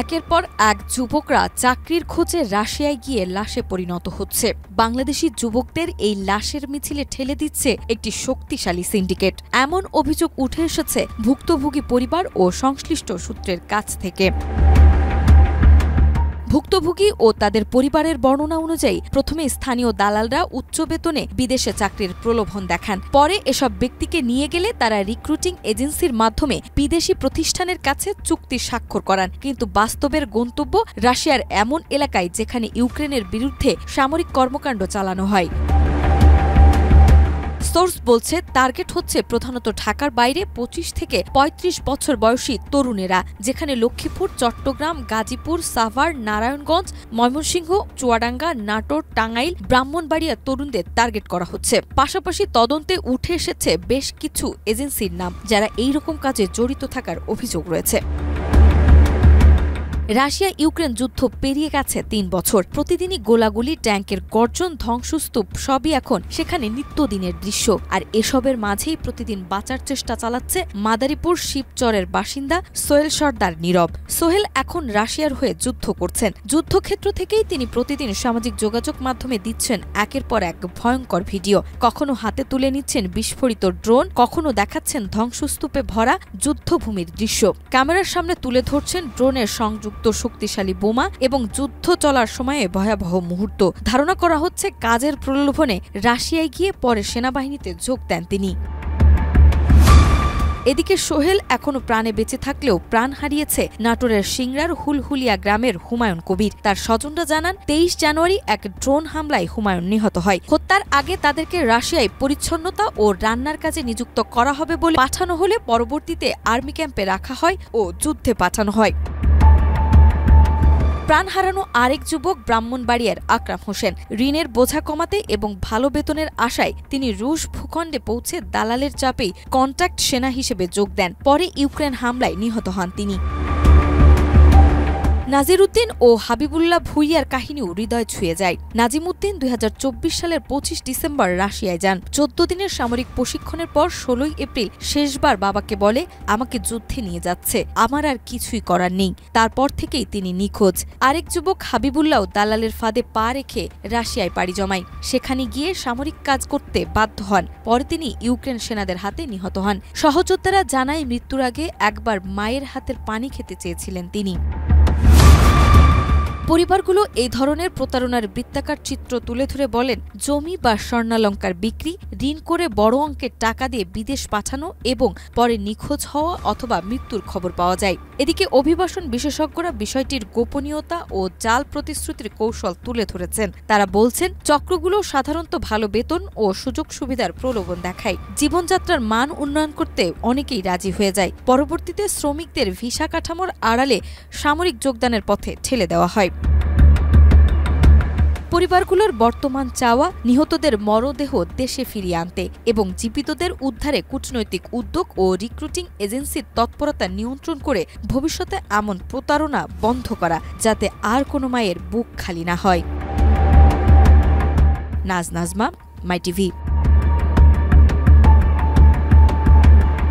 একের পর এক যুবকরা চাকরির খোঁজে রাশিয়ায় গিয়ে লাশে পরিণত হচ্ছে। বাংলাদেশি যুবকদের এই লাশের মিছিলে ঠেলে দিচ্ছে একটি শক্তিশালী সিন্ডিকেট। এমন অভিযোগ উঠে এসেছে ভুক্তভোগী পরিবার ও সংশ্লিষ্ট সূত্রের কাছ থেকে। ভুক্তভোগী ও তাদের পরিবারের বর্ণনা অনুযায়ী প্রথমে স্থানীয় দালালরা উচ্চ বেতনে বিদেশে চাকরির প্রলোভন দেখান। পরে এসব ব্যক্তিকে নিয়ে গেলে তারা রিক্রুটিং এজেন্সির মাধ্যমে বিদেশি প্রতিষ্ঠানের কাছে চুক্তি স্বাক্ষর করান। কিন্তু বাস্তবের গন্তব্য রাশিয়ার এমন এলাকায় যেখানে ইউক্রেনের বিরুদ্ধে সামরিক কর্মকাণ্ড চালানো হয়। সোর্স বলছে টার্গেট হচ্ছে প্রধানত ঢাকার বাইরে ২৫ থেকে ৩৫ বছর বয়সী তরুণেরা, যেখানে লক্ষ্মীপুর, চট্টগ্রাম, গাজীপুর, সাভার, নারায়ণগঞ্জ, ময়মনসিংহ, চুয়াডাঙ্গা, নাটোর, টাঙ্গাইল, ব্রাহ্মণবাড়িয়া তরুণদের টার্গেট করা হচ্ছে। পাশাপাশি তদন্তে উঠে এসেছে বেশ কিছু এজেন্সির নাম, যারা এই রকম কাজে জড়িত থাকার অভিযোগ রয়েছে। রাশিয়া ইউক্রেন যুদ্ধ পেরিয়ে গেছে ৩ বছর। প্রতিদিনই গোলাগুলি, ট্যাঙ্কের গর্জন, ধ্বংসস্তূপ সবই এখন সেখানে নিত্যদিনের দৃশ্য। আর এসবের মাঝেই প্রতিদিন বাঁচার চেষ্টা চালাচ্ছে মাদারীপুর শিবচরের বাসিন্দা সোহেল সর্দার নীরব। সোহেল এখন রাশিয়ার হয়ে যুদ্ধ করছেন। যুদ্ধক্ষেত্র থেকেই তিনি প্রতিদিন সামাজিক যোগাযোগ মাধ্যমে দিচ্ছেন একের পর এক ভয়ঙ্কর ভিডিও। কখনো হাতে তুলে নিচ্ছেন বিস্ফোরিত ড্রোন, কখনো দেখাচ্ছেন ধ্বংসস্তূপে ভরা যুদ্ধভূমির দৃশ্য। ক্যামেরার সামনে তুলে ধরছেন ড্রোনের সংযুক্ত শক্তিশালী বোমা এবং যুদ্ধ চলার সময়ে ভয়াবহ মুহূর্ত। ধারণা করা হচ্ছে কাজের প্রলোভনে রাশিয়ায় গিয়ে পরে সেনাবাহিনীতে যোগ দেন তিনি। এদিকে সোহেল এখনো প্রাণে বেঁচে থাকলেও প্রাণ হারিয়েছে নাটোরের সিংড়ার হুলহুলিয়া গ্রামের হুমায়ুন কবির। তার স্বজনরা জানান, ২৩ জানুয়ারি এক ড্রোন হামলায় হুমায়ুন নিহত হয়। হত্যার আগে তাদেরকে রাশিয়ায় পরিচ্ছন্নতা ও রান্নার কাজে নিযুক্ত করা হবে বলে পাঠানো হলে পরবর্তীতে আর্মি ক্যাম্পে রাখা হয় ও যুদ্ধে পাঠানো হয়। প্রাণ হারানো আরেক যুবক ব্রাহ্মণবাড়িয়ার আকরাম হোসেন। ঋণের বোঝা কমাতে এবং ভালো বেতনের আশায় তিনি রুশ ভূখণ্ডে পৌঁছে দালালের চাপেই কন্ট্রাক্ট সেনা হিসেবে যোগ দেন। পরে ইউক্রেন হামলায় নিহত হন তিনি। নাজিরউদ্দিন ও হাবিবুল্লাহ ভুইয়ার কাহিনীও হৃদয় ছুঁয়ে যায়। নাজিমউদ্দিন ২০২৪ সালের ২৫ ডিসেম্বর রাশিয়ায় যান। ১৪ দিনের সামরিক প্রশিক্ষণের পর ১৬ এপ্রিল শেষবার বাবাকে বলে, আমাকে যুদ্ধে নিয়ে যাচ্ছে, আমার আর কিছুই করার নেই। তারপর থেকেই তিনি নিখোঁজ। আরেক যুবক হাবিবুল্লাহ দালালের ফাঁদে পা রেখে রাশিয়ায় পাড়ি জমায়। সেখানে গিয়ে সামরিক কাজ করতে বাধ্য হন। পরে তিনি ইউক্রেন সেনাদের হাতে নিহত হন। সহযোদ্ধারা জানায়, মৃত্যুর আগে একবার মায়ের হাতের পানি খেতে চেয়েছিলেন তিনি। পরিবারগুলো এই ধরনের প্রতারণার বৃত্তাকার চিত্র তুলে ধরে বলেন, জমি বা স্বর্ণালংকার বিক্রি, ঋণ করে বড় অঙ্কের টাকা দিয়ে বিদেশ পাঠানো এবং পরে নিখোঁজ হওয়া অথবা মৃত্যুর খবর পাওয়া যায়। এদিকে অভিবাসন বিশেষজ্ঞরা বিষয়টির গোপনীয়তা ও জাল প্রতিশ্রুতির কৌশল তুলে ধরেছেন। তারা বলছেন, চক্রগুলো সাধারণত ভালো বেতন ও সুযোগ সুবিধার প্রলোভন দেখায়। জীবনযাত্রার মান উন্নয়ন করতে অনেকেই রাজি হয়ে যায়। পরবর্তীতে শ্রমিকদের ভিসা কাঠামোর আড়ালে সামরিক যোগদানের পথে ঠেলে দেওয়া হয়। পরিবারগুলোর বর্তমান চাওয়া, নিহতদের মরদেহ দেশে ফিরিয়ে আনতে এবং জীবিতদের উদ্ধারে কূটনৈতিক উদ্যোগ ও রিক্রুটিং এজেন্সির তৎপরতা নিয়ন্ত্রণ করে ভবিষ্যতে এমন প্রতারণা বন্ধ করা, যাতে আর কোনো মায়ের বুক খালি না হয়। নাজমা, মাই টিভি।